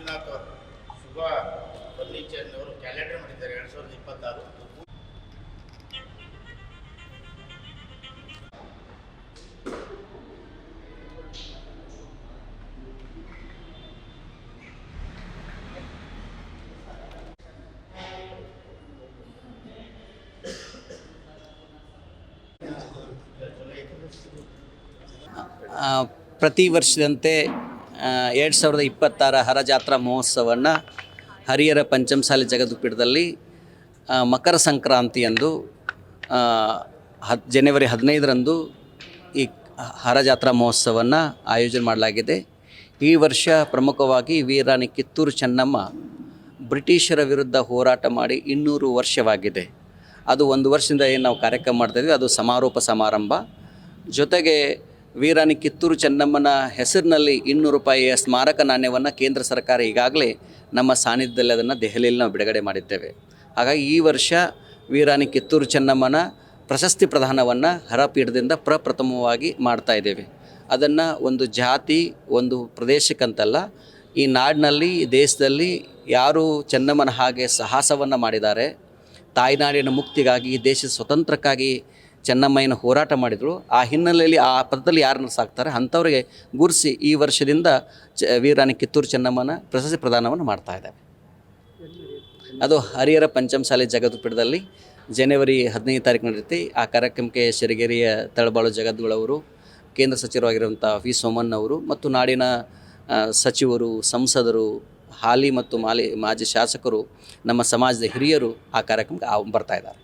ಮಂಜುನಾಥ್ ಅವರು ಶುಭ ಫರ್ನಿಚರ್ನವರು ಕ್ಯಾಲೆಂಡರ್ ಮಾಡಿದ್ದಾರೆ 2026. ಪ್ರತಿ ವರ್ಷದಂತೆ 2026 ಹರಜಾತ್ರಾ ಮಹೋತ್ಸವವನ್ನು ಹರಿಹರ ಪಂಚಮಸಾಲಿ ಜಗದ್ಗುರುಪೀಠದಲ್ಲಿ ಮಕರ ಸಂಕ್ರಾಂತಿಯಂದು ಜನವರಿ 15ರಂದು ಈ ಹರಜಾತ್ರಾ ಮಹೋತ್ಸವವನ್ನು ಆಯೋಜನೆ ಮಾಡಲಾಗಿದೆ. ಈ ವರ್ಷ ಪ್ರಮುಖವಾಗಿ ವೀರಾಣಿ ಕಿತ್ತೂರು ಚೆನ್ನಮ್ಮ ಬ್ರಿಟಿಷರ ವಿರುದ್ಧ ಹೋರಾಟ ಮಾಡಿ 200 ವರ್ಷವಾಗಿದೆ. ಅದು ಒಂದು ವರ್ಷದಿಂದ ಏನು ನಾವು ಕಾರ್ಯಕ್ರಮ ಮಾಡ್ತಾಯಿದ್ವಿ, ಅದು ಸಮಾರೋಪ ಸಮಾರಂಭ. ಜೊತೆಗೆ ವೀರಾಣಿ ಕಿತ್ತೂರು ಚೆನ್ನಮ್ಮನ ಹೆಸರಿನಲ್ಲಿ 200 ರೂಪಾಯಿಯ ಸ್ಮಾರಕ ನಾಣ್ಯವನ್ನು ಕೇಂದ್ರ ಸರ್ಕಾರ ಈಗಾಗಲೇ ನಮ್ಮ ಸಾನ್ನಿಧ್ಯದಲ್ಲಿ ಅದನ್ನು ದೆಹಲಿಯಲ್ಲಿ ನಾವು ಬಿಡುಗಡೆ ಮಾಡಿದ್ದೇವೆ. ಹಾಗಾಗಿ ಈ ವರ್ಷ ವೀರಾಣಿ ಕಿತ್ತೂರು ಚೆನ್ನಮ್ಮನ ಪ್ರಶಸ್ತಿ ಪ್ರದಾನವನ್ನು ಹರಪೀಠದಿಂದ ಪ್ರಪ್ರಥಮವಾಗಿ ಮಾಡ್ತಾ ಇದ್ದೇವೆ. ಅದನ್ನು ಒಂದು ಜಾತಿ, ಒಂದು ಪ್ರದೇಶಕ್ಕಂತಲ್ಲ, ಈ ನಾಡಿನಲ್ಲಿ, ದೇಶದಲ್ಲಿ ಯಾರು ಚೆನ್ನಮ್ಮನ ಹಾಗೆ ಸಾಹಸವನ್ನು ಮಾಡಿದ್ದಾರೆ, ತಾಯ್ನಾಡಿನ ಮುಕ್ತಿಗಾಗಿ, ದೇಶದ ಸ್ವತಂತ್ರಕ್ಕಾಗಿ ಚೆನ್ನಮ್ಮಯ್ಯನ ಹೋರಾಟ ಮಾಡಿದರು, ಆ ಹಿನ್ನೆಲೆಯಲ್ಲಿ ಆ ಪದದಲ್ಲಿ ಯಾರನ್ನು ಸಾಕ್ತಾರೆ ಅಂಥವ್ರಿಗೆ ಗುರುಸಿ ಈ ವರ್ಷದಿಂದ ವೀರಾಣಿ ಕಿತ್ತೂರು ಚೆನ್ನಮ್ಮನ ಪ್ರಶಸ್ತಿ ಪ್ರದಾನವನ್ನು ಮಾಡ್ತಾ ಇದ್ದಾವೆ. ಅದು ಹರಿಹರ ಪಂಚಮಸಾಲಿ ಜಗದ್ಗುರುಪೀಠದಲ್ಲಿ ಜನವರಿ 15 ತಾರೀಕು ನಡೆಯುತ್ತೆ. ಆ ಕಾರ್ಯಕ್ರಮಕ್ಕೆ ಶಿರಗೆರೆಯ ತಳಬಾಳು ಜಗದ್ಗುಳವರು, ಕೇಂದ್ರ ಸಚಿವರಾಗಿರುವಂಥ ವಿ ಸೋಮಣ್ಣ ಅವರು ಮತ್ತು ನಾಡಿನ ಸಚಿವರು, ಸಂಸದರು, ಹಾಲಿ ಮತ್ತು ಮಾಜಿ ಶಾಸಕರು, ನಮ್ಮ ಸಮಾಜದ ಹಿರಿಯರು ಆ ಕಾರ್ಯಕ್ರಮಕ್ಕೆ ಬರ್ತಾ ಇದ್ದಾರೆ.